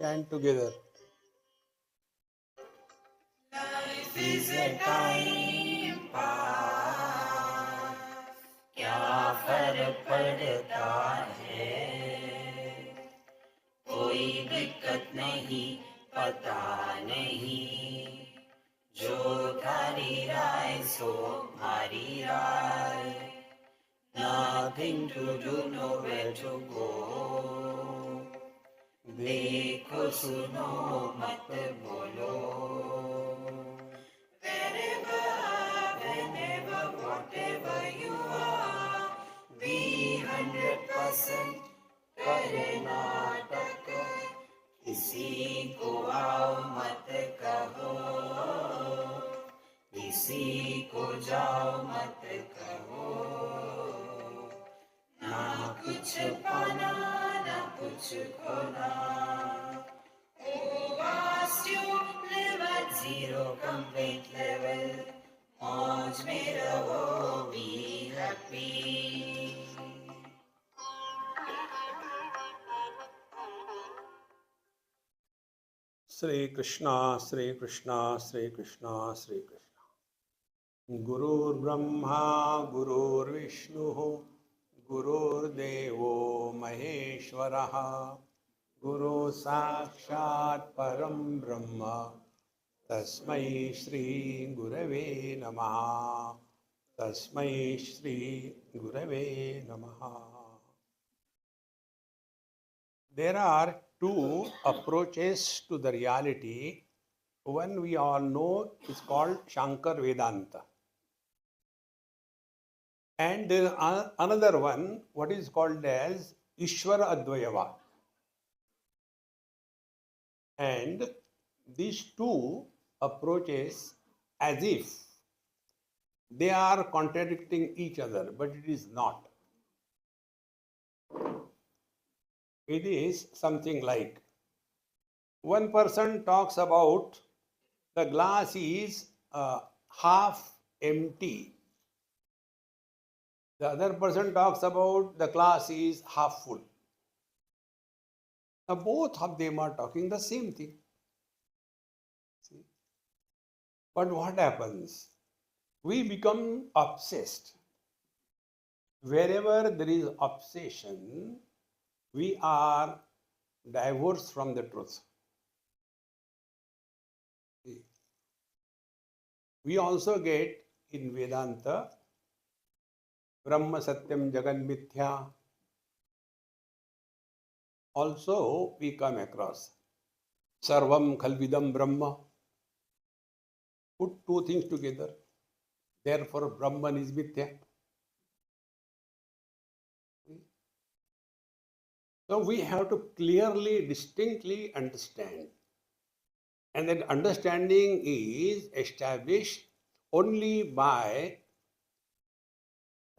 Chant together. Life is a time pass, क्या फर्क पड़ता है, कोई दिक्कत नहीं, पता नहीं, जो थारी राय सो हमारी राय, nothing to do, nowhere to go, देखो सुनो मत बोलो, wherever, whenever, whatever you are, be 100% करे नाटक, किसी को आओ मत कहो, किसी को जाओ मत कहो, ना कुछ पाना ना कुछ खोना, oh vast you live at zero complaint level, मौज में रहो, be happy. Sri Krishna, Sri Krishna, Sri Krishna, Sri Krishna. Gurur Brahma, Gurur Vishnu, Gurur Devo Maheshwaraha, Guru Sakshat Param Brahma, Tasmai Shri Gurave Namaha, Tasmai Shri Gurave Namaha. There are two approaches to the reality. One we all know is called Shankar Vedanta. And there is another one, what is called as Ishvara Advayava. And these two approaches, as if they are contradicting each other, but it is not. It is something like one person talks about the glass is half empty. The other person talks about the glass is half full. Now both of them are talking the same thing. See? But what happens? We become obsessed. Wherever there is obsession, we are divorced from the truth. We also get in Vedanta, Brahma Satyam Jagan Mithya. Also we come across Sarvam Khalvidam Brahma. Put two things together. Therefore Brahman is Mithya. So we have to clearly, distinctly understand. And that understanding is established only by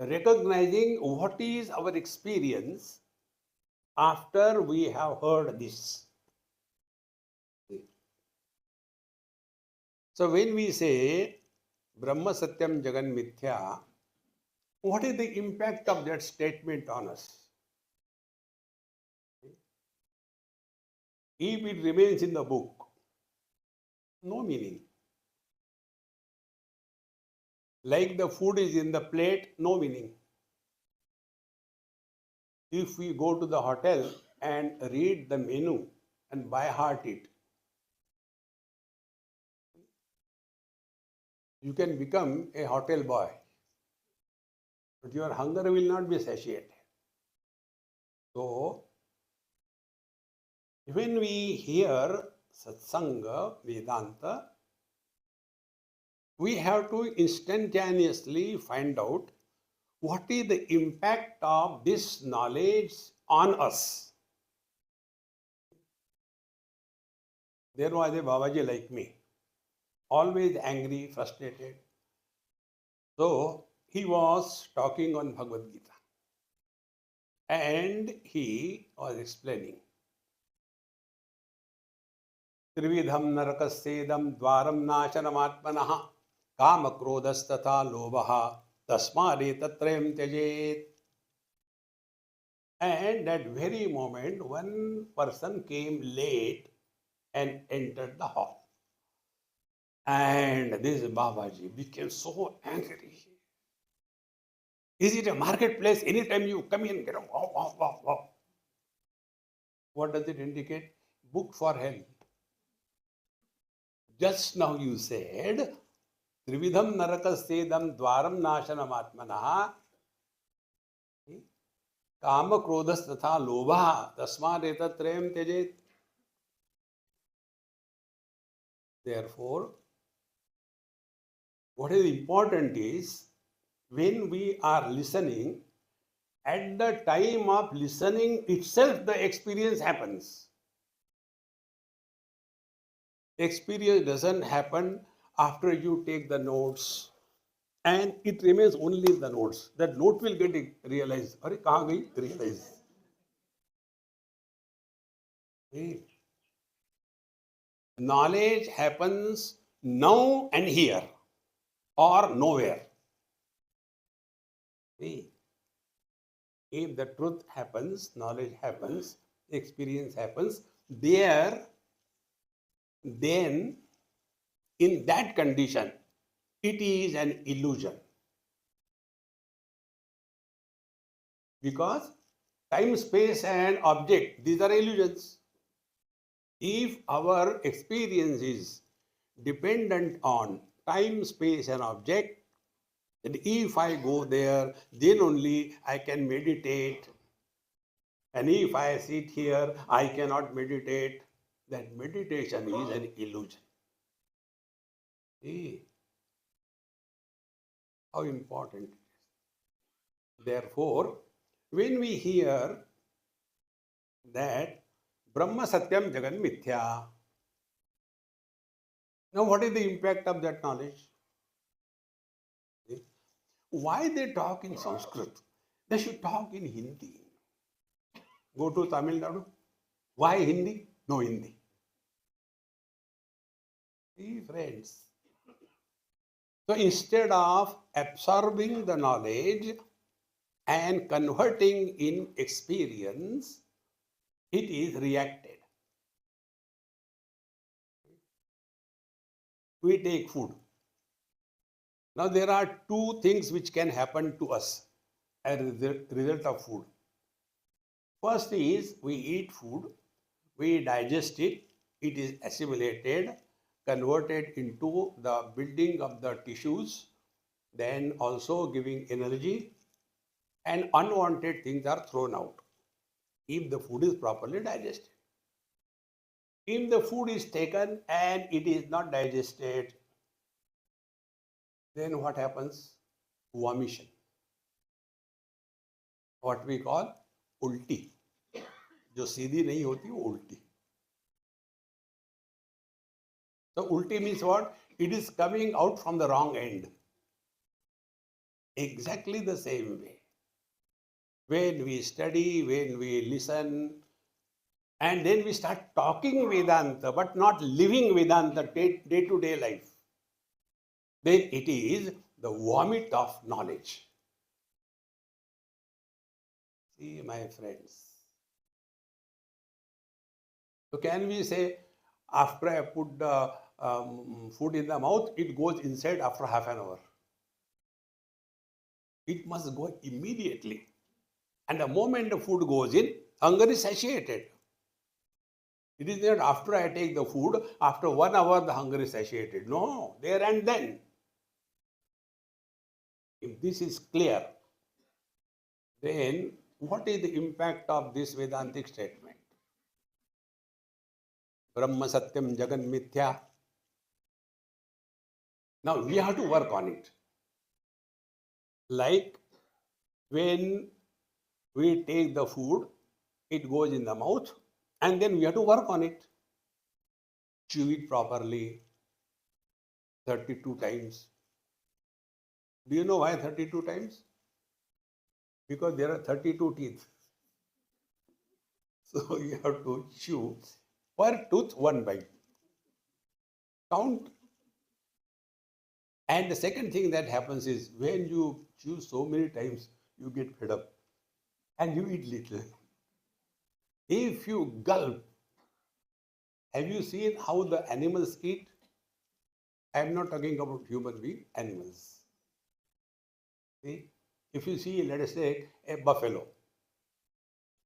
recognizing what is our experience after we have heard this. So when we say Brahma Satyam Jagan Mithya, what is the impact of that statement on us? If it remains in the book, no meaning. Like the food is in the plate, no meaning. If we go to the hotel and read the menu and by heart it, you can become a hotel boy, but your hunger will not be satiated. So, when we hear Satsanga, Vedanta, we have to instantaneously find out what is the impact of this knowledge on us. There was a Babaji like me, always angry, frustrated. So he was talking on Bhagavad Gita and he was explaining. Trividham narakassedam dvaram nashanam kama krodastata lobaha tasmade tatrayam tyajet. And that very moment, one person came late and entered the hall. And this Babaji became so angry. Is it a marketplace? Anytime you come in, get a wow, wow, wow, wow. What does it indicate? Book for hell. Just now you said, Trividham narakasthedam dwaram nashanam atmanaha kama krodhas tatha lobha tasmad etatrayam tyajet. Therefore, what is important is when we are listening, at the time of listening itself, the experience happens. Experience doesn't happen after you take the notes and it remains only in the notes. That note will get realized. Arey, kahan gayi? Realize. Okay. Knowledge happens now and here or nowhere. Okay. If the truth happens, knowledge happens, experience happens, there, then in that condition, it is an illusion. Because time, space, and object, these are illusions. If our experience is dependent on time, space, and object, then if I go there, then only I can meditate. And if I sit here, I cannot meditate. That meditation is an illusion. See how important it is. Therefore, when we hear that Brahma Satyam Jagan Mithya, now what is the impact of that knowledge? See? Why they talk in Sanskrit? They should talk in Hindi. Go to Tamil Nadu. Why Hindi? No Hindi. See, friends. So instead of absorbing the knowledge and converting in experience, it is reacted. We take food. Now there are two things which can happen to us as a result of food. First is we eat food, we digest it, it is assimilated, converted into the building of the tissues, then also giving energy, and unwanted things are thrown out if the food is properly digested. If the food is taken and it is not digested, then what happens? Vomition. What we call ulti. जो सीधी नहीं होती वो उल्टी. So ulti means what? It is coming out from the wrong end. Exactly the same way. When we study, when we listen, and then we start talking Vedanta, but not living Vedanta day-to-day life, then it is the vomit of knowledge. See, my friends. So can we say, after I put the food in the mouth, it goes inside after half an hour? It must go immediately. And the moment the food goes in, hunger is satiated. It is not after I take the food, after 1 hour the hunger is satiated. No, there and then. If this is clear, then what is the impact of this Vedantic statement? Brahma Satyam Jagan Mithya. Now we have to work on it. Like when we take the food, it goes in the mouth, and then we have to work on it. Chew it properly 32 times. Do you know why 32 times? Because there are 32 teeth. So you have to chew per tooth one bite. Count. And the second thing that happens is when you chew so many times, you get fed up and you eat little. If you gulp Have you seen how the animals eat? I am not talking about human being, animals. See? If you see, let us say, a buffalo,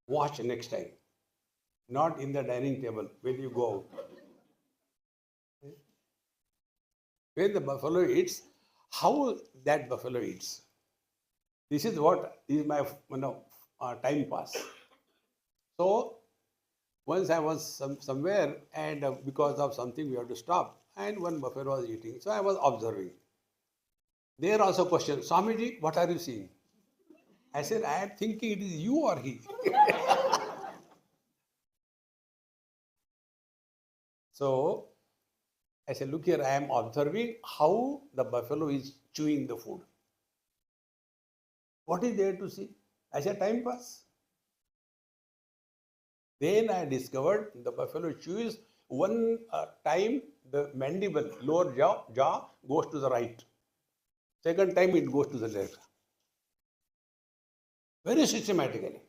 watch next time. Not in the dining table when you go out. When the buffalo eats, how that buffalo eats. This is what is my time pass. So once I was somewhere and because of something we had to stop and one buffalo was eating. So I was observing. There also question, Swamiji, what are you seeing? I said, I am thinking it is you or he. So I said, look here, I am observing how the buffalo is chewing the food. What is there to see? I said, time pass. Then I discovered the buffalo chews one time the mandible, lower jaw goes to the right. Second time it goes to the left. Very systematically.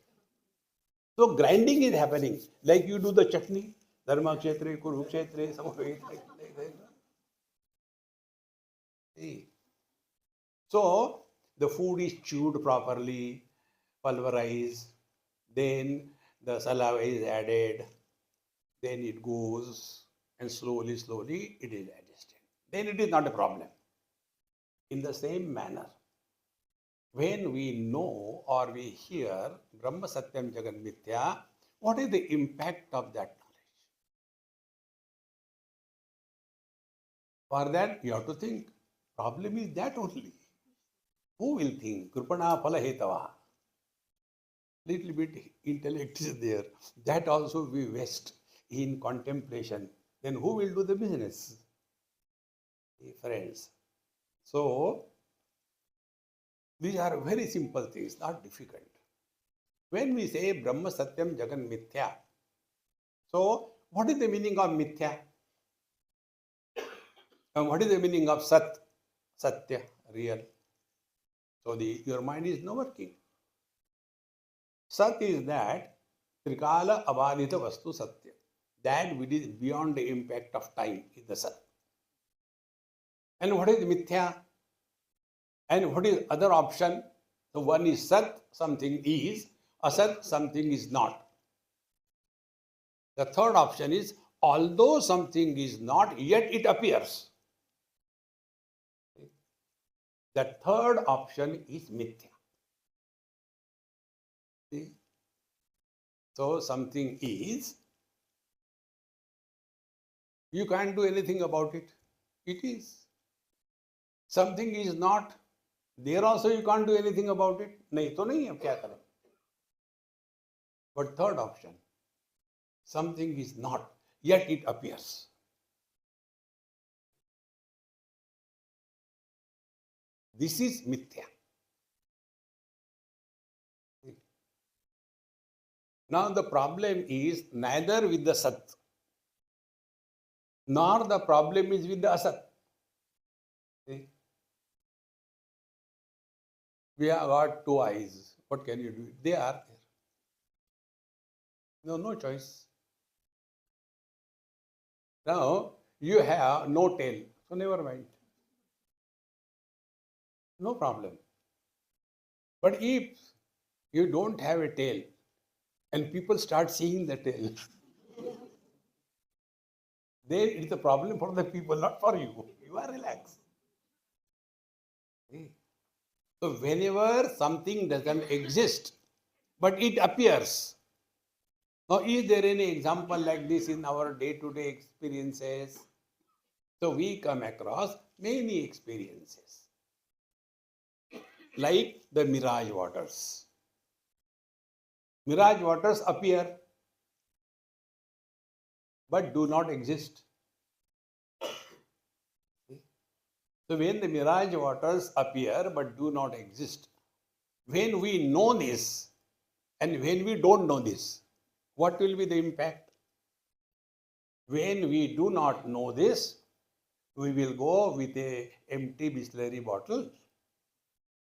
So grinding is happening. Like you do the chutney, Dharma Kshetre, Kurukshetre, some of it. See. So the food is chewed properly, pulverized, then the saliva is added, then it goes and slowly, slowly it is digested. Then it is not a problem. In the same manner, when we know or we hear Brahma Satyam Jagan Mithya, what is the impact of that knowledge? For that, you have to think. Problem is that only. Who will think? Krupana Palahetava. Little bit intellect is there. That also we waste in contemplation. Then who will do the business? Friends. So, these are very simple things, not difficult. When we say Brahma Satyam Jagan Mithya, so what is the meaning of Mithya? And what is the meaning of Sat? Satya, real. So your mind is not working. Sat is that Trikala Abadita Vastu Satya. That which is beyond the impact of time is the Sat. And what is Mithya? And what is other option? So one is Sat, something is, Asat, something is not. The third option is, although something is not, yet it appears. The third option is Mithya. See? So something is, you can't do anything about it. It is. Something is not, there also you can't do anything about it. नहीं तो नहीं, अब क्या करें? But third option, something is not, yet it appears. This is Mithya. Now the problem is neither with the Sat, nor the problem is with the Asat. See? We have got two eyes. What can you do? They are there. No choice. Now you have no tail, so never mind. No problem. But if you don't have a tail and people start seeing the tail, then it's a problem for the people, not for you. You are relaxed. So whenever something doesn't exist, but it appears. Now, is there any example like this in our day-to-day experiences? So we come across many experiences. Like the mirage waters. Mirage waters appear, but do not exist. So when the mirage waters appear but do not exist, when we know this and when we don't know this, what will be the impact? When we do not know this, we will go with an empty Bisleri bottle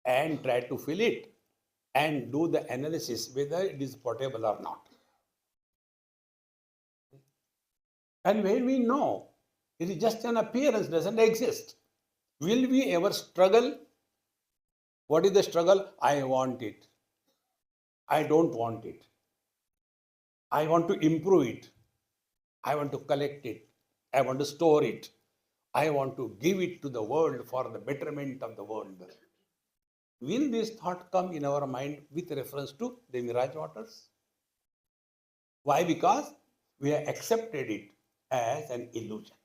and try to fill it and do the analysis whether it is potable or not. And when we know it is just an appearance, doesn't exist, will we ever struggle? What is the struggle? I want it. I don't want it. I want to improve it. I want to collect it. I want to store it. I want to give it to the world for the betterment of the world. Will this thought come in our mind with reference to the mirage waters? Why? Because we have accepted it as an illusion.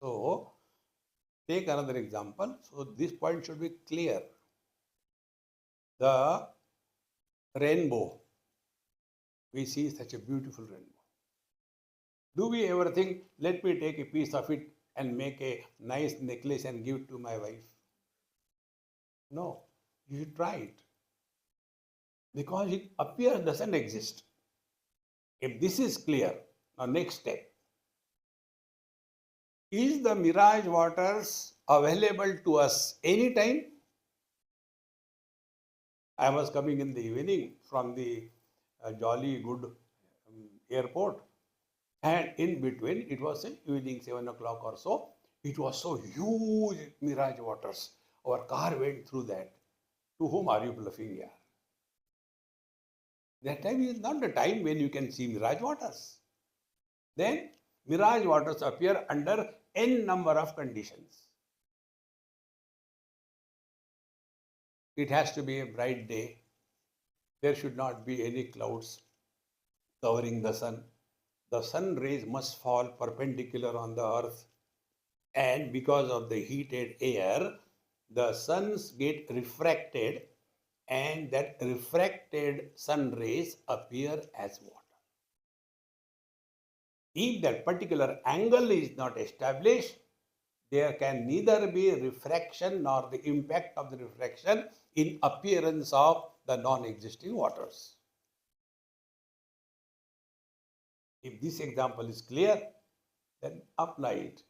So, take another example. So, this point should be clear. The rainbow. We see such a beautiful rainbow. Do we ever think, let me take a piece of it and make a nice necklace and give it to my wife? No, you should try it. Because it appears doesn't exist. If this is clear, now next step. Is the mirage waters available to us anytime? I was coming in the evening from the jolly good airport, and in between it was evening 7 o'clock or so. It was so huge mirage waters. Our car went through that. To whom are you bluffing here? That time is not the time when you can see mirage waters. Then mirage waters appear under n number of conditions. It has to be a bright day. There should not be any clouds covering the sun. The sun rays must fall perpendicular on the earth, and because of the heated air, the suns get refracted, and that refracted sun rays appear as water. If that particular angle is not established, there can neither be refraction nor the impact of the refraction in appearance of the non-existing waters. If this example is clear, then apply it.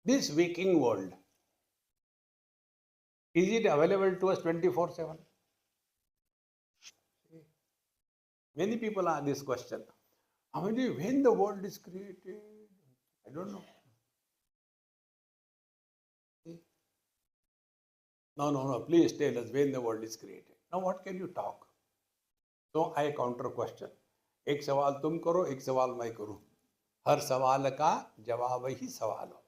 This waking world, is it available to us 24/7? Many people ask this question. Swamiji, when the world is created, I don't know. No, please tell us when the world is created. Now what can you talk? So I counter question. एक सवाल तुम करो, एक सवाल मैं करूं. हर सवाल का जवाब ही सवाल हो.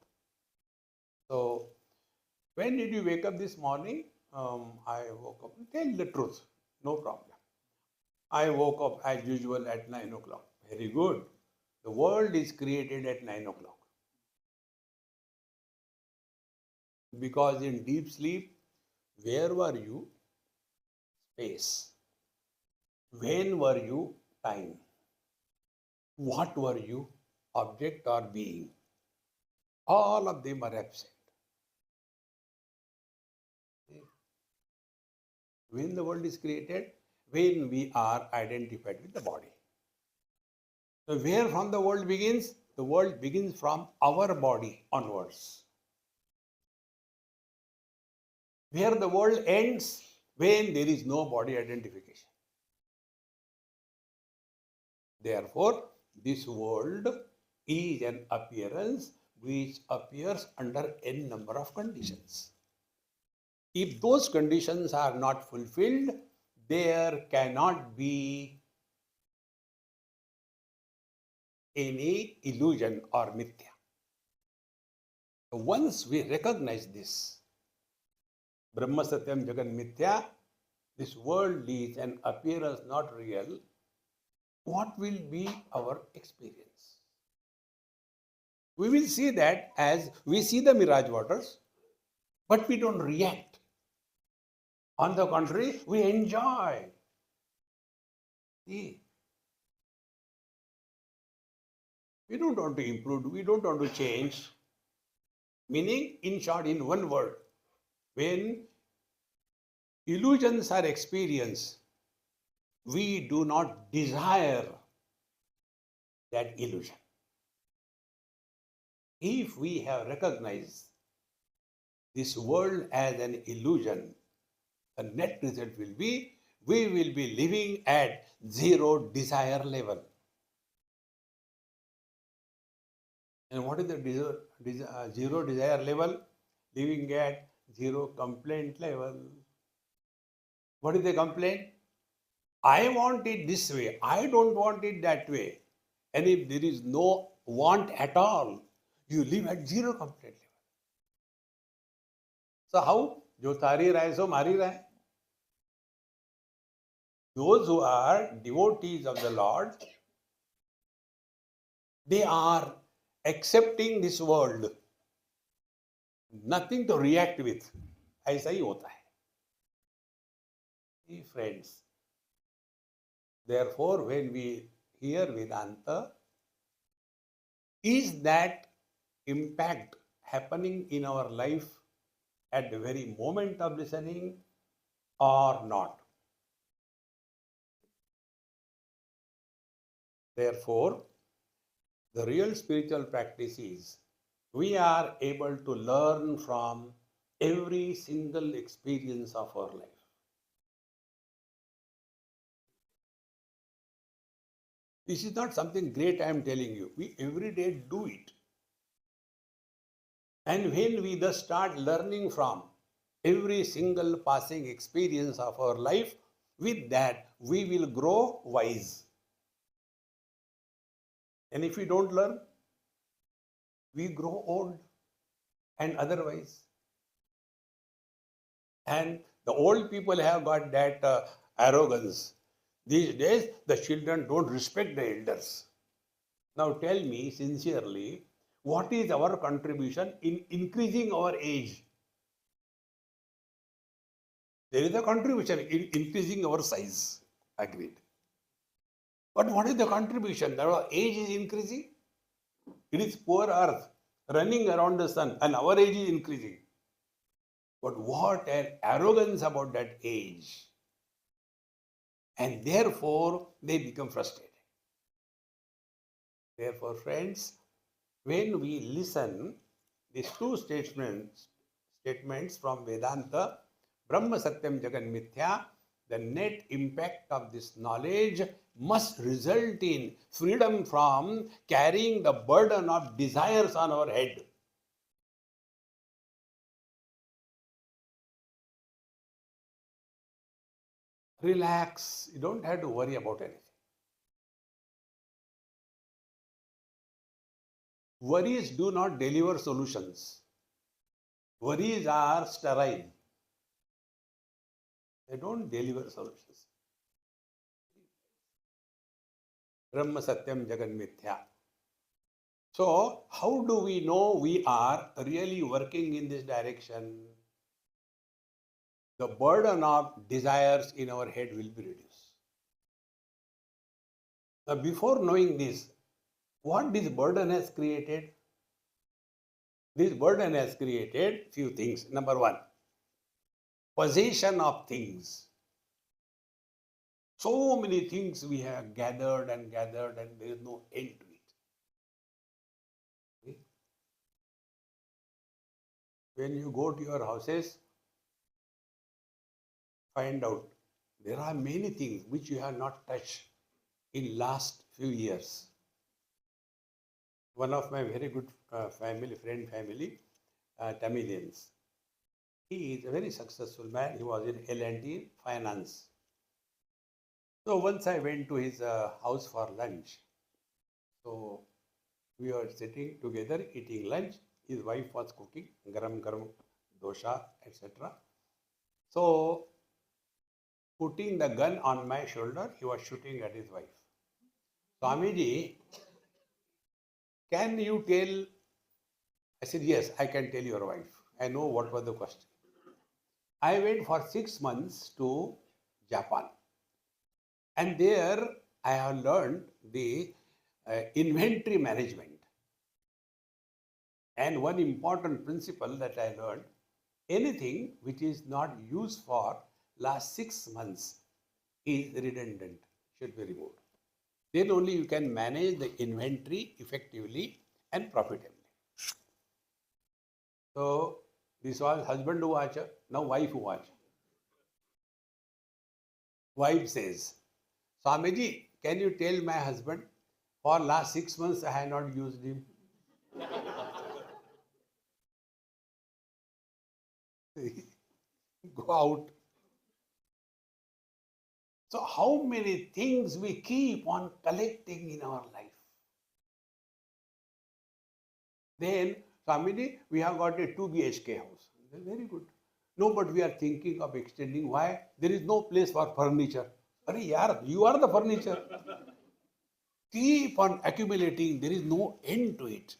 So when did you wake up this morning? I woke up. Tell the truth. No problem. I woke up as usual at 9 o'clock. Very good. The world is created at 9 o'clock. Because in deep sleep, where were you? Space. When were you? Time. What were you? Object or being. All of them are absent. When the world is created, when we are identified with the body. So where from the world begins? The world begins from our body onwards. Where the world ends? When there is no body identification. Therefore, this world is an appearance which appears under n number of conditions. If those conditions are not fulfilled, there cannot be any illusion or mithya. Once we recognize this, Brahma Satyam Jagan Mithya, this world is an appearance not real, what will be our experience? We will see that as we see the mirage waters, but we don't react. On the contrary, we enjoy. See, we don't want to improve, we don't want to change. Meaning, in short, in one word, when illusions are experienced, we do not desire that illusion. If we have recognized this world as an illusion, the net result will be we will be living at zero desire level. And what is the zero desire level? Living at zero complaint level. What is the complaint? I want it this way. I don't want it that way. And if there is no want at all, you live at zero complaint level. So how? Jo tari rahe so mari rahe. Those who are devotees of the Lord, they are accepting this world. Nothing to react with. ऐसा ही होता है. Friends, therefore, when we hear Vedanta, is that impact happening in our life at the very moment of listening or not? Therefore, the real spiritual practice is we are able to learn from every single experience of our life. This is not something great I am telling you. We every day do it. And when we thus start learning from every single passing experience of our life, with that we will grow wise. And if we don't learn, we grow old and otherwise. And the old people have got that arrogance. These days, the children don't respect the elders. Now tell me sincerely, what is our contribution in increasing our age? There is a contribution in increasing our size. Agreed. But what is the contribution? Our age is increasing. It is poor earth running around the sun and our age is increasing. But what an arrogance about that age. And therefore, they become frustrated. Therefore, friends, when we listen these two statements from Vedanta, Brahma Satyam Jagan Mithya, the net impact of this knowledge must result in freedom from carrying the burden of desires on our head. Relax, you don't have to worry about anything. Worries do not deliver solutions. Worries are sterile. They don't deliver solutions. Brahma Satyam Jagan Mithya. So, how do we know we are really working in this direction? The burden of desires in our head will be reduced. Now, before knowing this, what this burden has created? This burden has created few things. Number one, possession of things. So many things we have gathered and there is no end to it. Okay? When you go to your houses, find out there are many things which you have not touched in last few years. One of my very good family, Tamilians. He is a very successful man. He was in L&T finance. So once I went to his house for lunch. So we were sitting together eating lunch. His wife was cooking garam dosha, etc. So putting the gun on my shoulder, he was shooting at his wife. Swamiji, can you tell? I said, yes, I can tell your wife. I know what was the question. I went for 6 months to Japan. And there I have learned the inventory management. And one important principle that I learned, anything which is not used for last 6 months is redundant, should be removed. Then only you can manage the inventory effectively and profitably. So this was husband who watch, now wife who watch. Wife says, Swamiji, can you tell my husband for last 6 months I have not used him? Go out. So how many things we keep on collecting in our life? Then, Swamiji, we have got a 2 BHK house. Very good. No, but we are thinking of extending. Why? There is no place for furniture. Arey yaar, you are the furniture. Keep on accumulating. There is no end to it.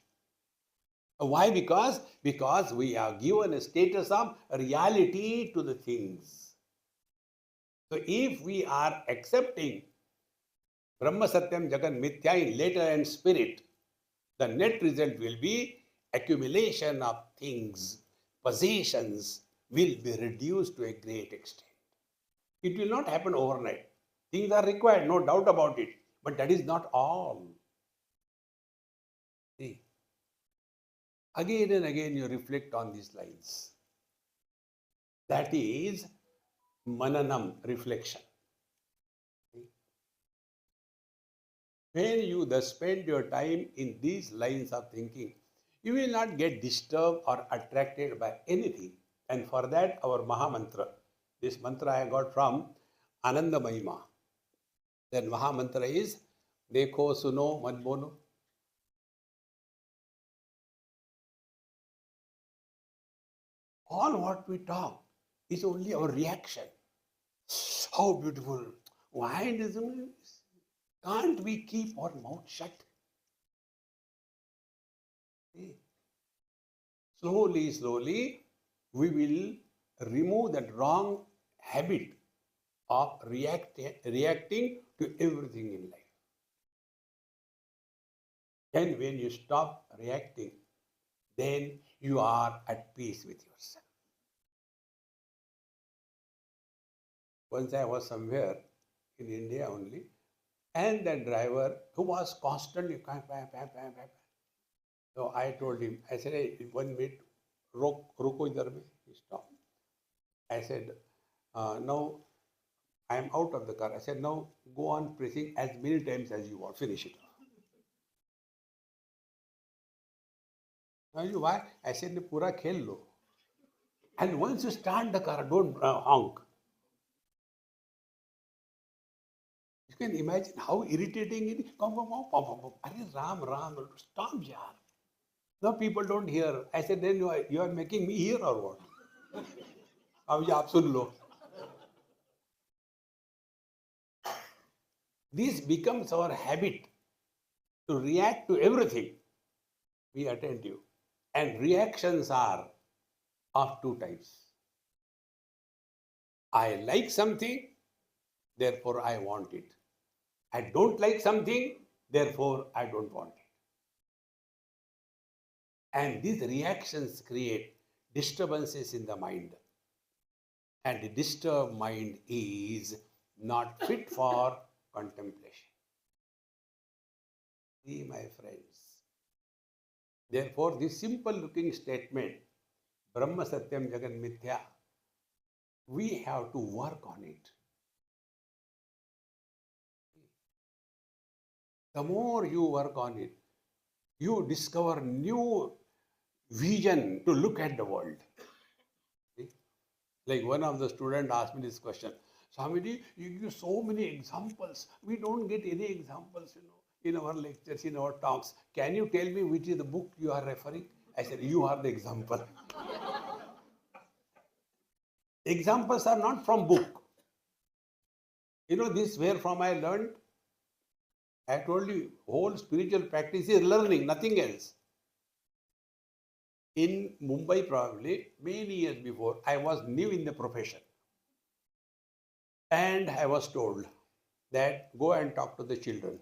Why? Because we have given a status of reality to the things. So if we are accepting Brahma Satyam Jagan Mithya in letter and spirit, the net result will be accumulation of things, possessions will be reduced to a great extent. It will not happen overnight. Things are required, no doubt about it, but that is not all. See, again and again you reflect on these lines. That is mananam, reflection. When you thus spend your time in these lines of thinking, you will not get disturbed or attracted by anything. And for that, our Maha Mantra, this mantra I got from Ananda Mahima. Then Maha Mantra is Dekho Suno Manmono. All what we talk is only our reaction. How beautiful. Why can't we keep our mouth shut? Slowly, slowly, we will remove that wrong habit of reacting to everything in life. And when you stop reacting, then you are at peace with yourself. Once I was somewhere in India only, and the driver who was constantly, so I told him, I said, hey, 1 minute, ruko idhar mein. He stopped. I said, now I am out of the car. I said, now go on pressing as many times as you want. Finish it. Now you why? I said, pura khel lo. And once you start the car, don't honk. You can imagine how irritating it is. Arey Ram, Ram, stop, yaar. No, people don't hear. I said, then you are making me hear or what? अब ये आप सुन लो. This becomes our habit to react to everything. Be attentive. And reactions are of two types. I like something, therefore I want it. I don't like something, therefore I don't want it. And these reactions create disturbances in the mind. And the disturbed mind is not fit for contemplation. See, my friends. Therefore, this simple looking statement, Brahma Satyam Jagan Mithya, we have to work on it. The more you work on it, you discover new vision to look at the world. See? Like one of the students asked me this question, Swamiji, you give so many examples. We don't get any examples, in our lectures, in our talks. Can you tell me which is the book you are referring? I said, you are the example. Examples are not from book. This where from I learned. I told you, whole spiritual practice is learning, nothing else. In Mumbai, probably, many years before, I was new in the profession. And I was told that go and talk to the children.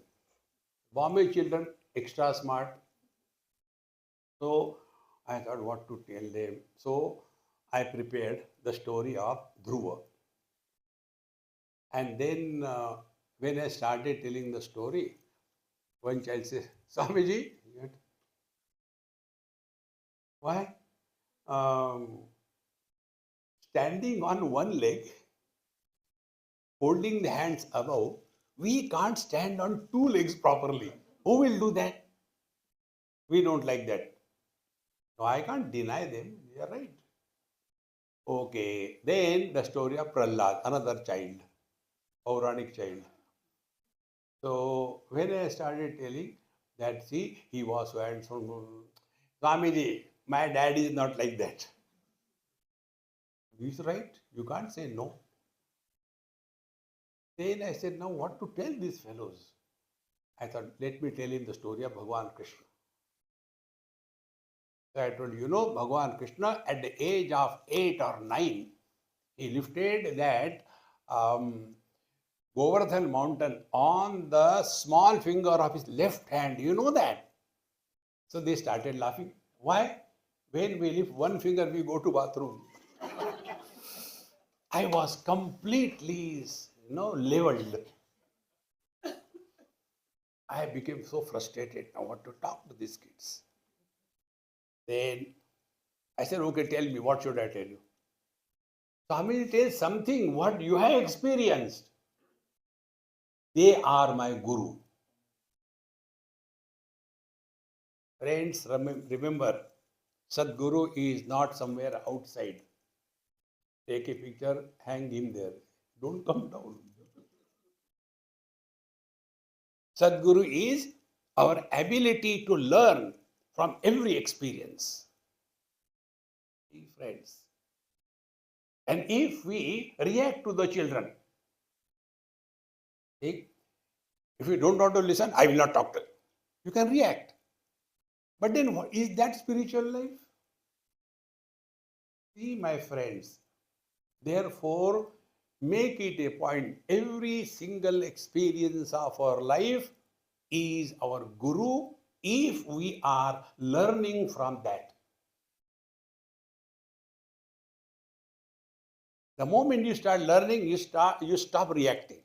Bombay children, extra smart. So I thought what to tell them. So I prepared the story of Dhruva. And then when I started telling the story, one child says, Swamiji, why? Standing on one leg, holding the hands above, we can't stand on two legs properly. Who will do that? We don't like that. No, I can't deny them. They are right. Okay. Then the story of Prahlad, another child, Puranic child. So when I started telling that, see, he was so and so, Swamiji, my dad is not like that. He's right. You can't say no. Then I said, now what to tell these fellows? I thought, let me tell him the story of Bhagavan Krishna. So I told Bhagavan Krishna at the age of 8 or 9, he lifted that Govardhan mountain on the small finger of his left hand. You know that? So they started laughing. Why? When we lift one finger, we go to bathroom. I was completely, leveled. I became so frustrated now what to talk to these kids. Then I said, okay, tell me, what should I tell you? Swami tells something what you have experienced. They are my guru. Friends, remember, Sadguru is not somewhere outside. Take a picture, hang him there. Don't come down. Sadguru is our ability to learn from every experience. Friends. And if we react to the children, if you don't want to listen, I will not talk to you. You can react. But then is that spiritual life? See, my friends, therefore, make it a point. Every single experience of our life is our guru if we are learning from that. The moment you start learning, you stop reacting.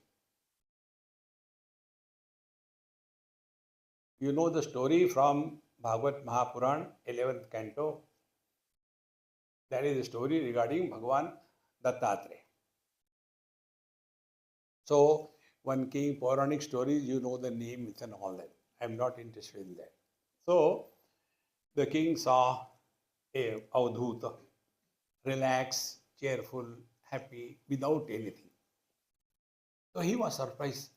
You know the story from Bhagavad Mahapuran, 11th canto. That is a story regarding Bhagavan Dattatreya. So, one king, Puranic stories, you know the names and all that. I am not interested in that. So, the king saw a Avdhuta, relaxed, cheerful, happy, without anything. So he was surprised.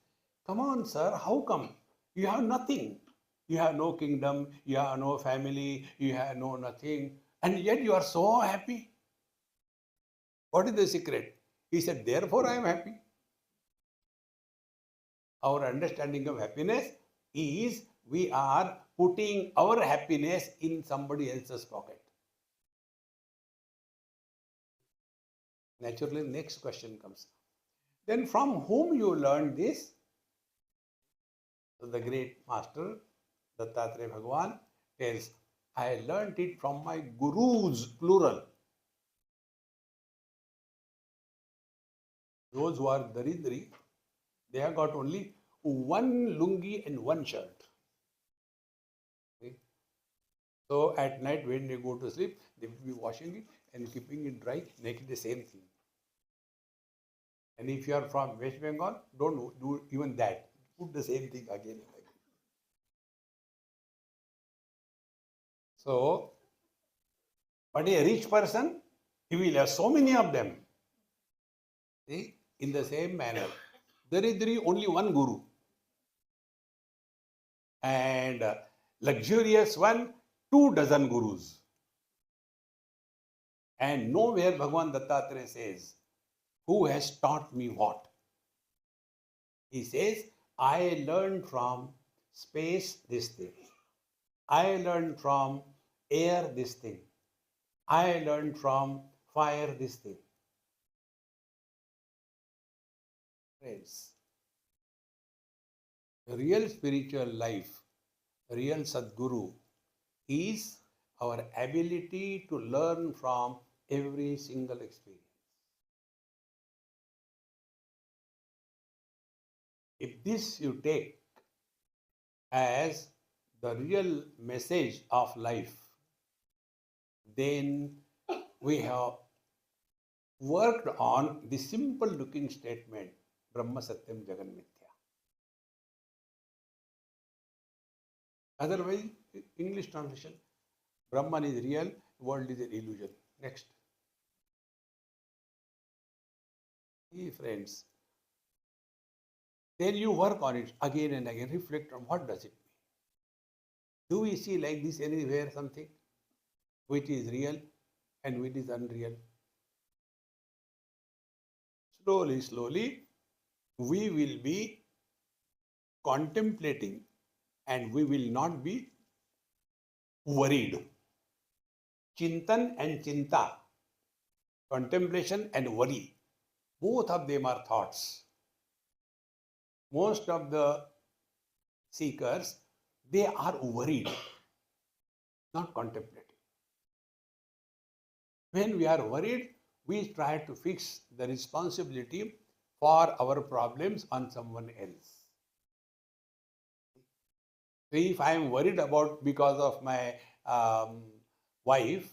Come on, sir, how come? You have nothing. You have no kingdom, you have no family, you have no nothing, and yet you are so happy. What is the secret? He said, therefore I am happy. Our understanding of happiness is we are putting our happiness in somebody else's pocket. Naturally, next question comes. Then from whom you learned this? So the great master, Dattatreya Bhagavan, tells, I learned it from my gurus, plural. Those who are daridri, they have got only one lungi and one shirt. Okay? So at night when they go to sleep, they will be washing it and keeping it dry, making the same thing. And if you are from West Bengal, don't do even that. Put the same thing again and again. So, but a rich person, he will have so many of them. See, in the same manner, there is only one guru. And luxurious one, 24 gurus. And nowhere Bhagavan Dattatreya says, who has taught me what? He says, I learned from space this thing. I learned from air this thing. I learned from fire this thing. Friends, the real spiritual life, real Sadguru, is our ability to learn from every single experience. If this you take as the real message of life, then we have worked on the simple looking statement Brahma Satyam Jagan Mithya. Otherwise, English translation, Brahman is real, world is an illusion. Next. See, friends, then you work on it again and again, reflect on what does it mean. Do we see like this anywhere something which is real and which is unreal? Slowly, slowly, we will be contemplating and we will not be worried. Chintan and chinta, contemplation and worry, both of them are thoughts. Most of the seekers, they are worried, not contemplating. When we are worried, we try to fix the responsibility for our problems on someone else. So if I am worried about because of my wife,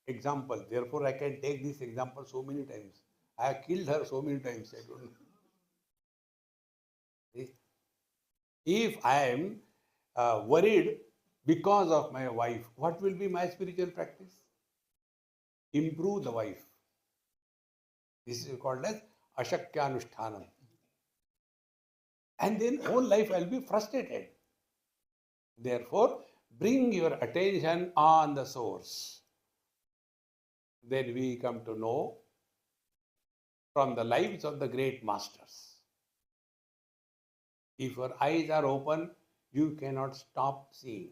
example, therefore I can take this example so many times. I have killed her so many times, I don't know. See? If I am worried because of my wife, what will be my spiritual practice? Improve the wife. This is called as Ashakyanushtanam. And then whole life I will be frustrated. Therefore, bring your attention on the source. Then we come to know from the lives of the great masters. If your eyes are open, you cannot stop seeing.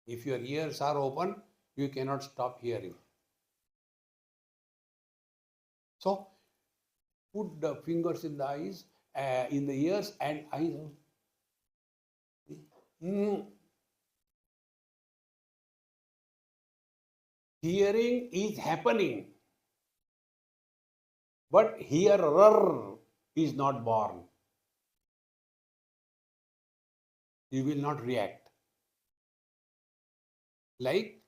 If your ears are open, you cannot stop hearing. So, put the fingers in the eyes, in the ears and eyes. Hearing is happening, but hearer is not born. You will not react. Like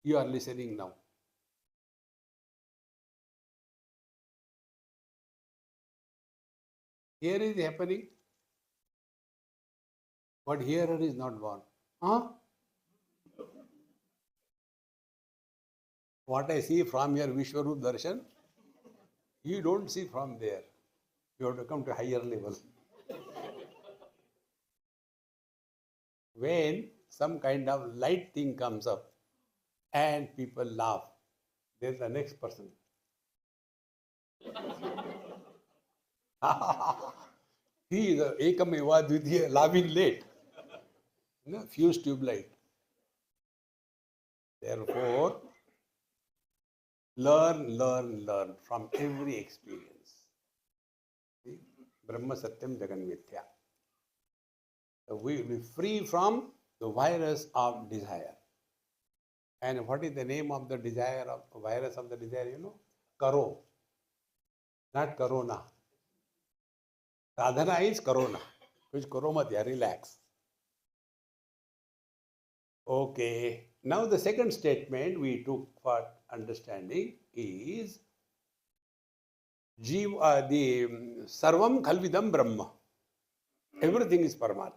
you are listening now. Here is happening, but hearer is not born. Huh? What I see from your Vishwarup Darshan, you don't see from there. You have to come to higher level. When some kind of light thing comes up and people laugh, there's the next person. He is Ekameva Dvitiya, laughing late. Fuse tube light. Therefore, learn from every experience. See? Brahma Satyam Jagan Mithya. We will be free from the virus of desire. And what is the name of the desire, of the virus of the desire, you know? Karo. Not Corona. Sadhana is Corona. Which Koromatya, relax. Okay. Now the second statement we took for understanding is the Sarvam Khalvidam Brahma. Everything is Paramatma.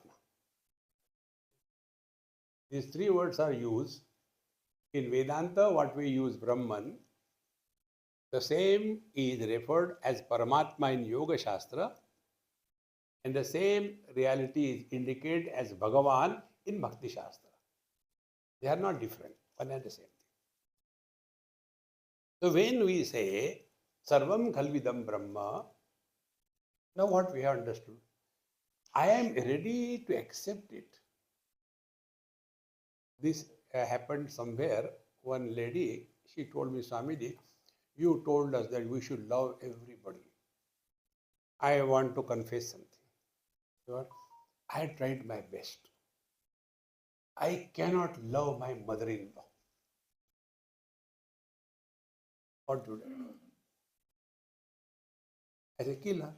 These three words are used. In Vedanta, what we use Brahman, the same is referred as Paramatma in Yoga Shastra, and the same reality is indicated as Bhagavan in Bhakti Shastra. They are not different, one and the same thing. So when we say Sarvam Khalvidam Brahma, now what we have understood? I am ready to accept it. This happened somewhere. One lady, she told me, Swamiji, you told us that we should love everybody. I want to confess something. So I tried my best. I cannot love my mother-in-law. What do I do? I said, kill her.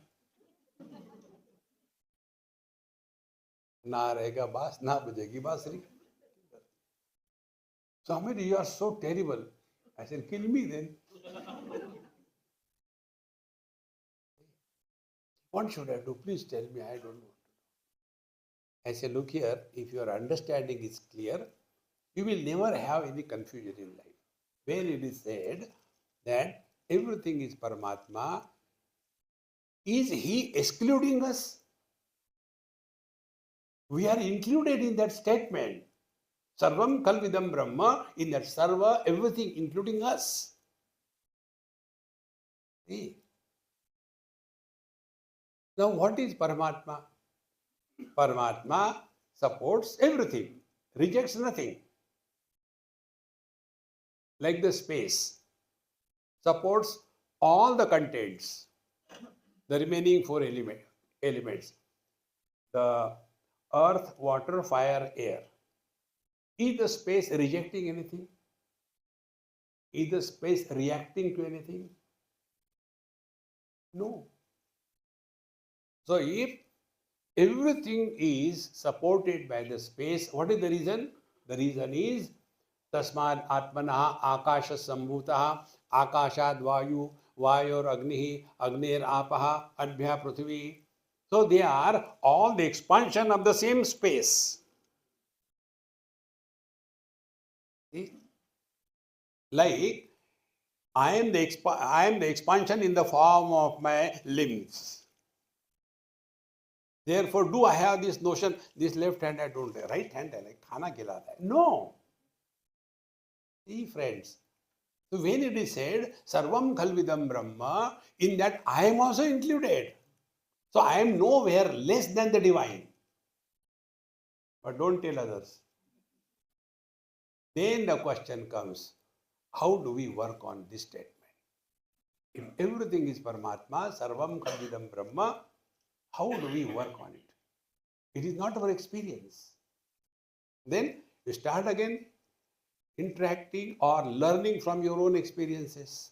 Na rahega baas, na bajegi baasri. Swamiji, you are so terrible. I said, kill me then. What should I do? Please tell me, I don't know. I say, look here, if your understanding is clear, you will never have any confusion in life. When it is said that everything is Paramatma, is he excluding us? We are included in that statement. Sarvam Kalvidam Brahma, in that Sarva, everything including us. See? Now, what is Paramatma? Paramatma supports everything, rejects nothing. Like the space, supports all the contents, the remaining four elements, the earth, water, fire, air. Is the space rejecting anything? Is the space reacting to anything? No. So if everything is supported by the space, what is the reason? The reason is Tasmad Atmanaha Akasha Sambhutaha Akashad Vayu Vayor Agnihi Agnir Apaha Adbhya Prithvi. So they are all the expansion of the same space. See? Like I am the expansion in the form of my limbs. Therefore, do I have this notion, this left hand I don't have, right hand I like khana khilata hai? No. See friends, so when it is said, Sarvam Khalvidam Brahma, in that I am also included. So I am nowhere less than the divine. But don't tell others. Then the question comes, how do we work on this statement? If everything is Paramatma, Sarvam Khalvidam Brahma, how do we work on it? It is not our experience. Then you start again interacting or learning from your own experiences.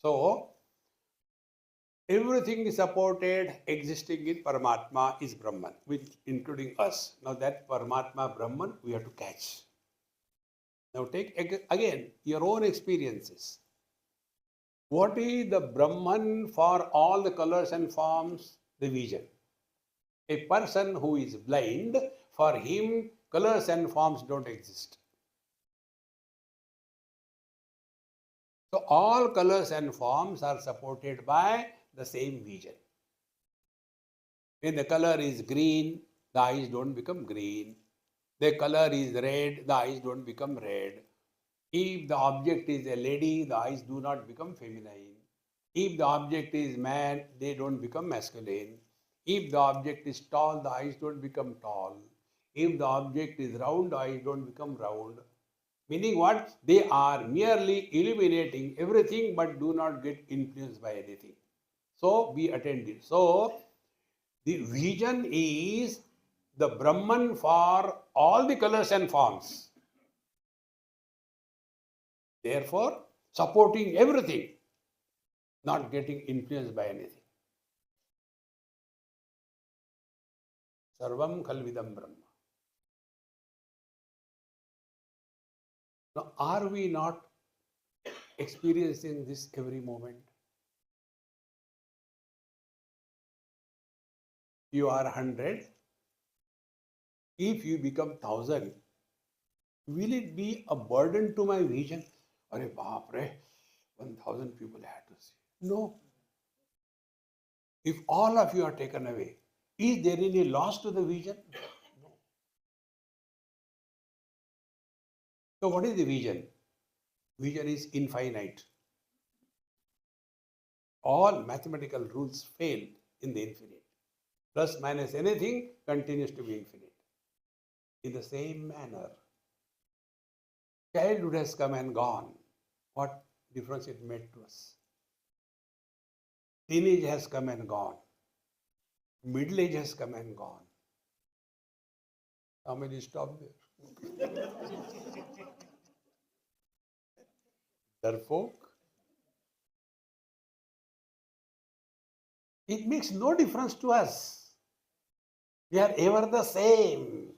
So, everything is supported, existing in Paramatma is Brahman, with including us. Now that Paramatma Brahman we have to catch. Now take again your own experiences. What is the Brahman for all the colors and forms? The vision. A person who is blind, for him colors and forms don't exist. So all colors and forms are supported by the same vision. When the color is green, the eyes don't become green. The color is red, the eyes don't become red. If the object is a lady, the eyes do not become feminine. If the object is man, they don't become masculine. If the object is tall, the eyes don't become tall. If the object is round, the eyes don't become round. Meaning what? They are merely illuminating everything but do not get influenced by anything. So be attentive. So the vision is the Brahman for all the colors and forms. Therefore, supporting everything, not getting influenced by anything. Sarvam Khalvidam Brahma. Now, are we not experiencing this every moment? You are 100. If you become 1,000, will it be a burden to my vision? Are baap re, 1,000 people had to see. No. If all of you are taken away, is there any loss to the vision? No. So what is the vision? Vision is infinite. All mathematical rules fail in the infinite. Plus minus anything continues to be infinite. In the same manner, childhood has come and gone. What difference it made to us? Teenage has come and gone. Middle age has come and gone. How many stop there? Darfolk. It makes no difference to us. We are ever the same.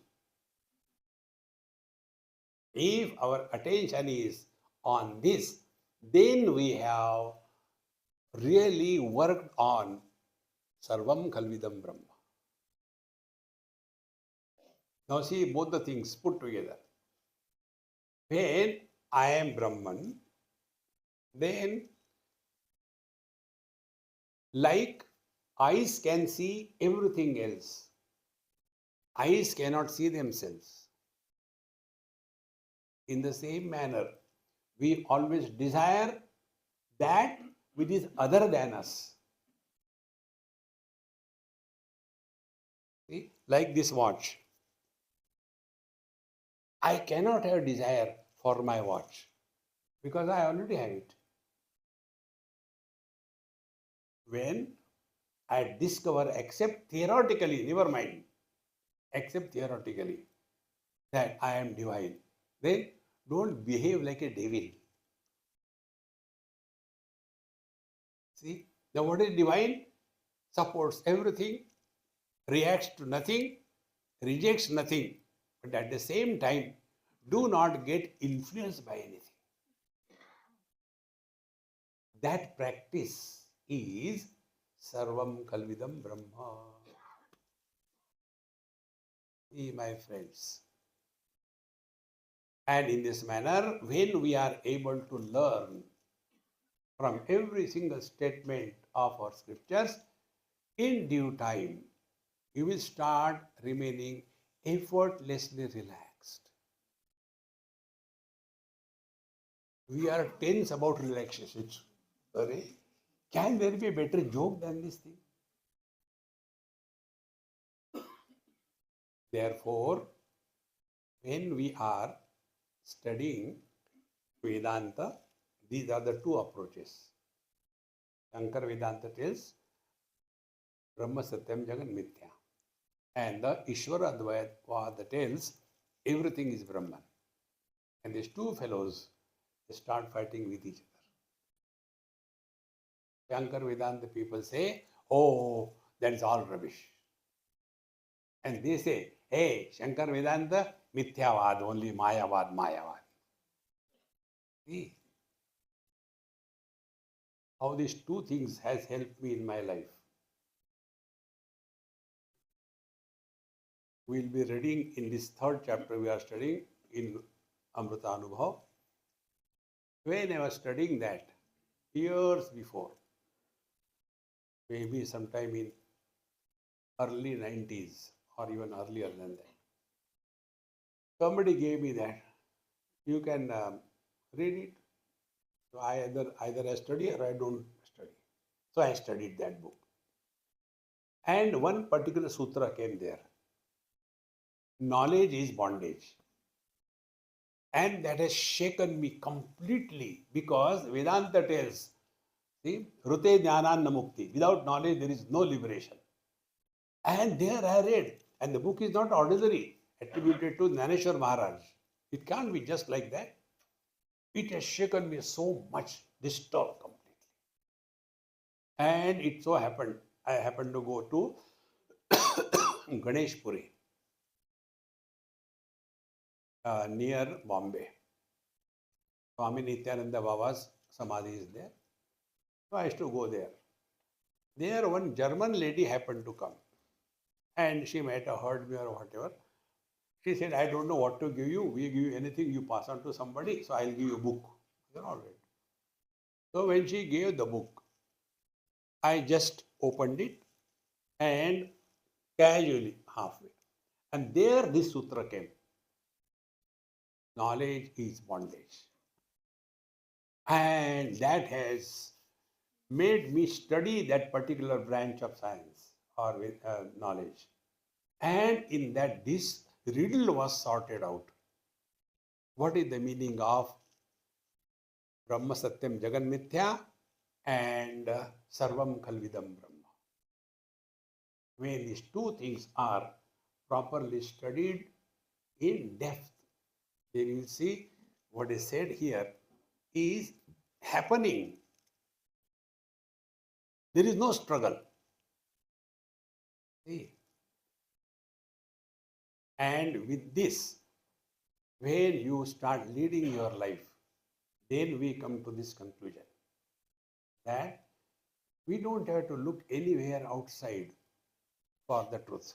If our attention is on this, then we have really worked on Sarvam Khalvidam Brahma. Now see both the things put together. When I am Brahman, then like eyes can see everything else, eyes cannot see themselves. In the same manner, we always desire that which is other than us. See, like this watch. I cannot have desire for my watch because I already have it. When I discover, except theoretically, never mind, except theoretically, that I am divine, then don't behave like a devil. See, now what is divine? Supports everything, reacts to nothing, rejects nothing, but at the same time, do not get influenced by anything. That practice is Sarvam Kalvidam Brahma. See, my friends. And in this manner, when we are able to learn from every single statement of our scriptures, in due time, you will start remaining effortlessly relaxed. We are tense about relaxation. Sorry. Can there be a better joke than this thing? Therefore, when we are studying Vedanta, these are the two approaches. Shankar Vedanta tells Brahma Satyam Jagan Mithya. And the Ishvara Advaita tells everything is Brahman. And these two fellows, they start fighting with each other. Shankar Vedanta people say, oh, that is all rubbish. And they say, hey, Shankar Vedanta, Mithyavad, only Mayavad, Mayavad. See how these two things has helped me in my life. We will be reading in this third chapter we are studying in Amrutanubhava. When I was studying that, years before, maybe sometime in early 90s or even earlier than that, somebody gave me that. You can read it. So I either I study or I don't study. So I studied that book. And one particular sutra came there. Knowledge is bondage. And that has shaken me completely because Vedanta tells, see, Rute Jnananna Mukti. Without knowledge, there is no liberation. And there I read, and the book is not ordinary, attributed to Gnaneshwar Maharaj. It can't be just like that. It has shaken me so much, disturbed completely. And it so happened, I happened to go to Ganesh Puri, near Bombay. Swami Nityananda Baba's Samadhi is there. So I used to go there. There one German lady happened to come. And she might have heard me or whatever. She said, I don't know what to give you. We give you anything, you pass on to somebody. So I'll give you a book. I said, all right. So when she gave the book, I just opened it and casually halfway. And there this sutra came. Knowledge is bondage. And that has made me study that particular branch of science or with knowledge. And in that, this riddle was sorted out. What is the meaning of Brahma Satyam Jagan Mithya and Sarvam Khalvidam Brahma? When these two things are properly studied in depth, then you will see what is said here is happening. There is no struggle. See? And with this, when you start leading your life, then we come to this conclusion that We don't have to look anywhere outside for the truth.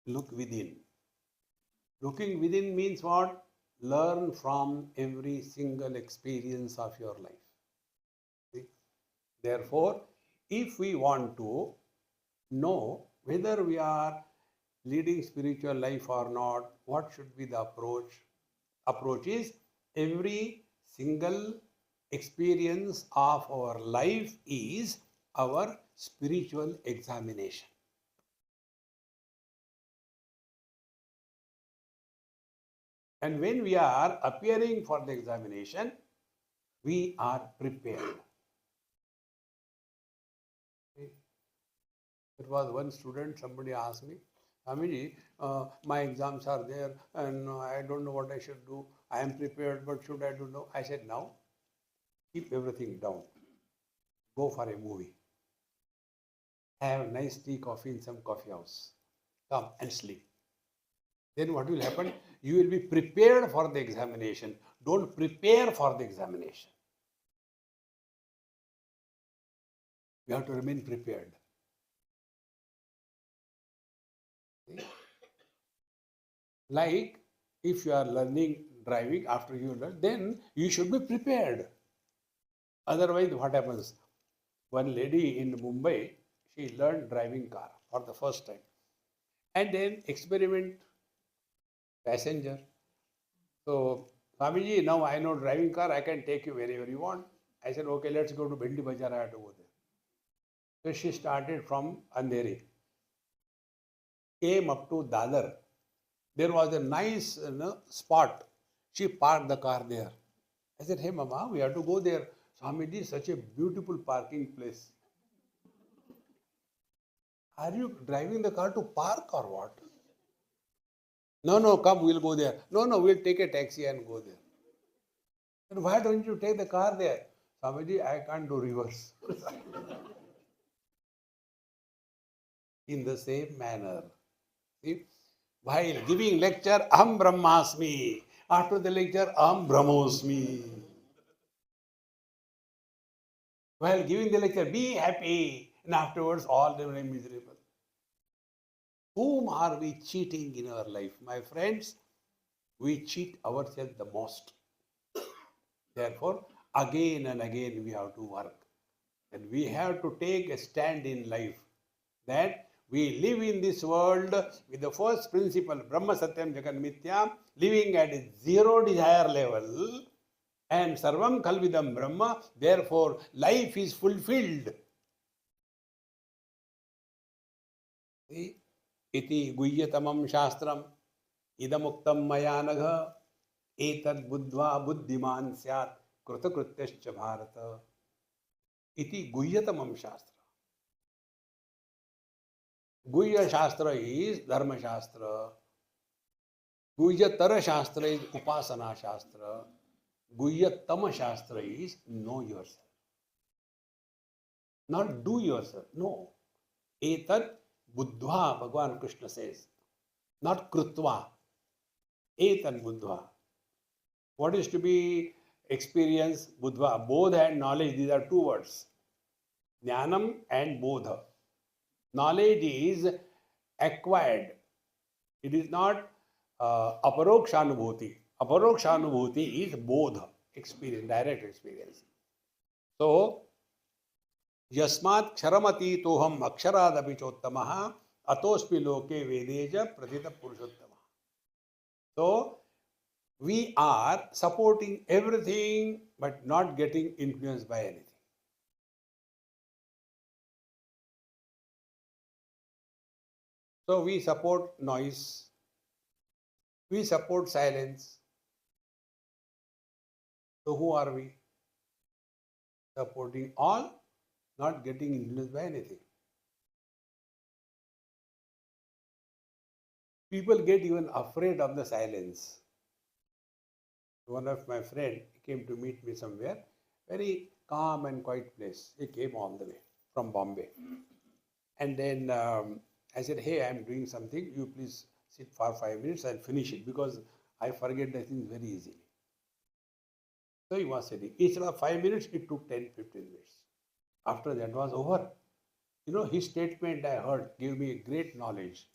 Look within. Looking within means what? Learn from every single experience of your life. See? Therefore, if we want to know whether we are leading spiritual life or not, what should be the approach? Approach is every single experience of our life is our spiritual examination. And when we are appearing for the examination, we are prepared. There was one student, somebody asked me, Swamiji, my exams are there and I don't know what I should do. I am prepared, but should I do now? I said, now, keep everything down. Go for a movie. Have nice tea, coffee in some coffee house. Come and sleep. Then what will happen? You will be prepared for the examination. Don't prepare for the examination. You have to remain prepared. See? Like if you are learning driving, after you learn, then you should be prepared. Otherwise, what happens? One lady in Mumbai, she learned driving car for the first time. And then experiment passenger. So, Swamiji, now I know driving car, I can take you wherever you want. I said, okay, let's go to Bindi Bazaar, I have to go there. So she started from Andheri, came up to Dadar. There was a nice spot. She parked the car there. I said, hey mama, we have to go there. Swamiji, such a beautiful parking place. Are you driving the car to park or what? No, come, we'll go there. No, we'll take a taxi and go there. And why don't you take the car there? Swamiji, I can't do reverse. In the same manner, see, while giving lecture, Aham Brahmasmi. After the lecture, Aham Brahmosmi. While giving the lecture, be happy. And afterwards, all the way miserable. Whom are we cheating in our life? My friends, we cheat ourselves the most. Therefore, again and again we have to work. And we have to take a stand in life that we live in this world with the first principle, Brahma Satyam Jagan Mithya, living at a zero desire level, and Sarvam Kalvidam Brahma, therefore life is fulfilled. See? Iti Guyyatamam Shastram, Idamuktam Mayanagha, Etad Buddhva Buddhiman Syat, Krutakrutyascha Bharata. Iti Guyyatamam Shastra. Guhya Shastra is Dharma Shastra. Guhyatara Shastra is Upasana Shastra. Guhyatama Shastra is know yourself. Not do yourself. No. Etat Buddhva, Bhagavan Krishna says. Not Krutva. Etat Buddhva. What is to be experienced? Buddhva. Bodha and knowledge, these are two words. Jnanam and Bodha. Knowledge is acquired. It is not aparokshanubhuti. Aparokshanubhuti is bodha, experience, direct experience. So, yasmat ksharamati toham aksharadapi chottamaha atospi loke vedeja pratita purushottama. So, we are supporting everything but not getting influenced by anything. So we support noise, we support silence. So who are we? Supporting all, not getting influenced by anything. People get even afraid of the silence. One of my friends came to meet me somewhere, very calm and quiet place. He came all the way from Bombay. And then I said, hey, I am doing something. You please sit for 5 minutes. I'll finish it because I forget the things very easily. So he was sitting. Instead of 5 minutes, it took 10, 15 minutes. After that was over, his statement I heard gave me great knowledge.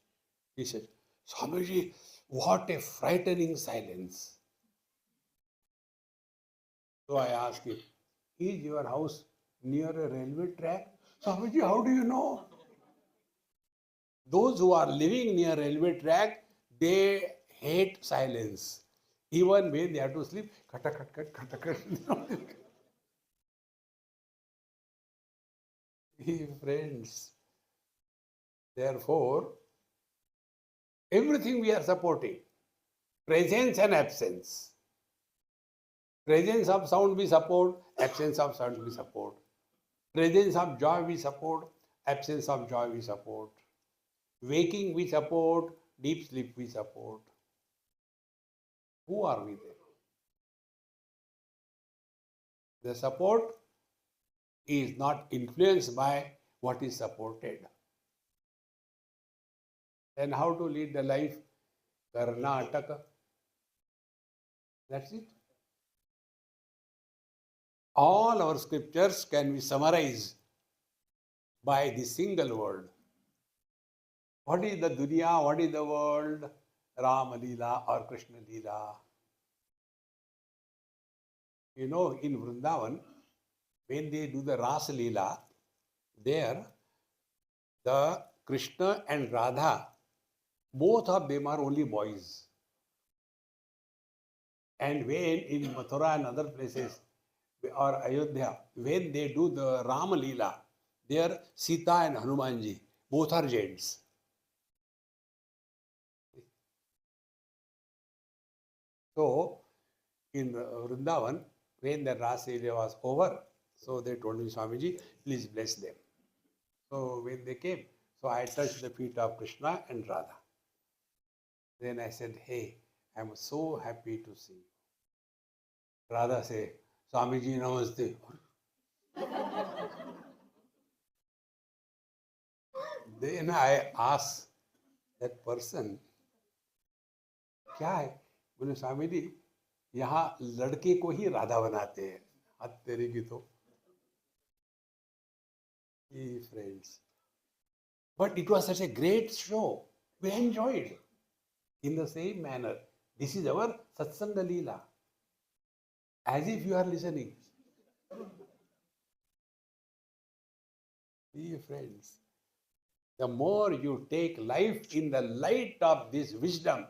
He said, Swamiji, what a frightening silence. So I asked him, is your house near a railway track? Swamiji, how do you know? Those who are living near railway track, they hate silence. Even when they have to sleep, kata kat kat kata kat. Friends, therefore, everything we are supporting, presence and absence. Presence of sound we support, absence of sound we support. Presence of joy we support, absence of joy we support. Waking we support, deep sleep we support. Who are we there? The support is not influenced by what is supported. Then how to lead the life? Karnataka. That's it. All our scriptures can be summarized by this single word. What is the dunya? What is the world? Rama Leela or Krishna Leela. In Vrindavan, when they do the Rasa Leela, there the Krishna and Radha, both of them are only boys. And when in Mathura and other places, or Ayodhya, when they do the Rama Leela, there Sita and Hanumanji, both are gents. So, in Vrindavan, when the Rasa Leela was over, so they told me, Swamiji, please bless them. So when they came, so I touched the feet of Krishna and Radha. Then I said, hey, I'm so happy to see you. Radha said, Swamiji, namaste. Then I asked that person, क्या है? बोले स्वामी जी यहाँ लड़के को ही राधा बनाते हैं. हाथ तेरे की तो. Friends. But it was such a great show. We enjoyed. In the same manner, this is our Satsanga Leela. As if you are listening. Dear friends, the more you take life in the light of this wisdom,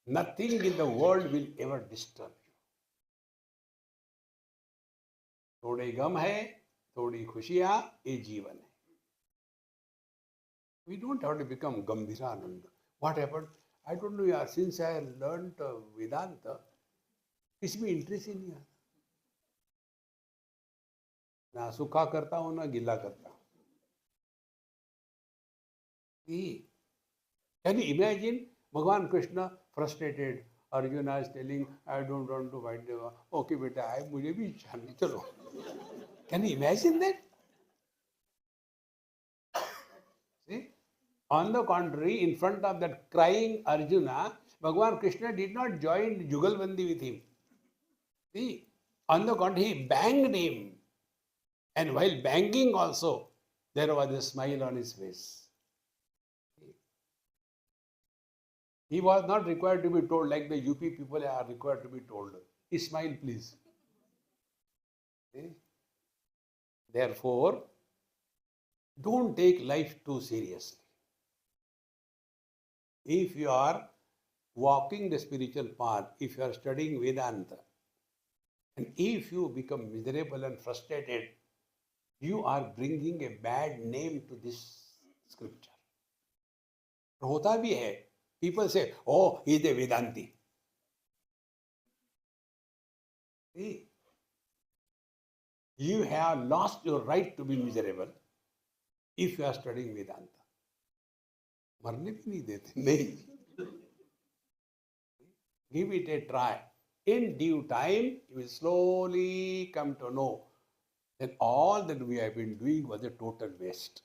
nothing in the world will ever disturb you. थोड़े गम है, थोड़ी खुशियां, ये जीवन है. We don't have to become Gambhirananda. What happened? I don't know, since I learned Vedanta, इसमें interest ही नहीं आता. ना सुखा करता हूँ ना गिला करता हूँ. Can you imagine Bhagavan Krishna frustrated? Arjuna is telling, I don't want to fight Deva. Okay, beta, मुझे भी इच्छा नहीं, चलो. Can you imagine that? See? On the contrary, in front of that crying Arjuna, Bhagavan Krishna did not join Jugalbandi with him. See? On the contrary, he banged him. And while banging also, there was a smile on his face. He was not required to be told like the UP people are required to be told. Smile, please. See? Therefore, don't take life too seriously. If you are walking the spiritual path, if you are studying Vedanta, and if you become miserable and frustrated, you are bringing a bad name to this scripture. होता भी है. People say, oh, he is a Vedanti. See, you have lost your right to be miserable if you are studying Vedanta. मरने भी नहीं देते, नहीं. Give it a try. In due time, you will slowly come to know that all that we have been doing was a total waste.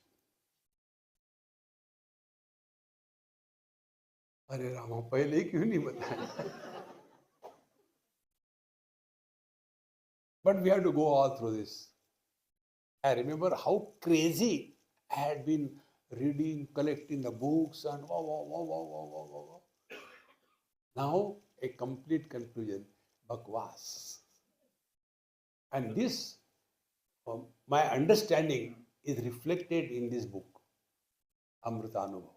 अरे रामा पहले क्यों नहीं बताया? But we have to go all through this. I remember how crazy I had been reading, collecting the books, and wow, wow, wow, wow, wow, wow, wow, wow. Now, a complete conclusion, bakwas. And this, my understanding is reflected in this book, Amrutanubhava.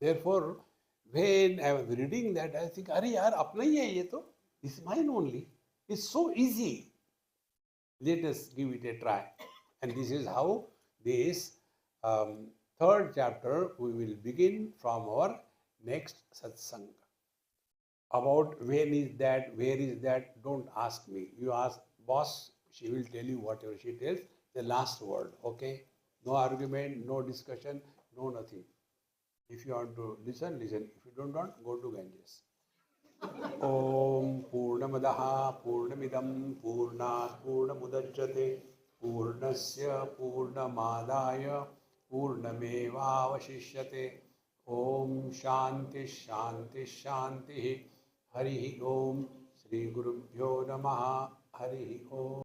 Therefore, when I was reading that, I think, अरे यार अपना ही है ये तो, it's mine only. It's so easy. Let us give it a try. And this is how this third chapter we will begin from our next satsang. About when is that, where is that, don't ask me. You ask boss, she will tell you whatever she tells, the last word, okay? No argument, no discussion, no nothing. If you want to listen, listen. If you don't want, go to Ganges. ॐ पूर्णमदः पूर्णमिदं पूर्णात् पूर्णमुदच्यते पूर्णस्य पूर्णमादाय पूर्णमेवावशिष्यते ॐ शान्ति शान्ति शान्तिः हरिः ॐ श्रीगुरुभ्यो नमः हरिः ॐ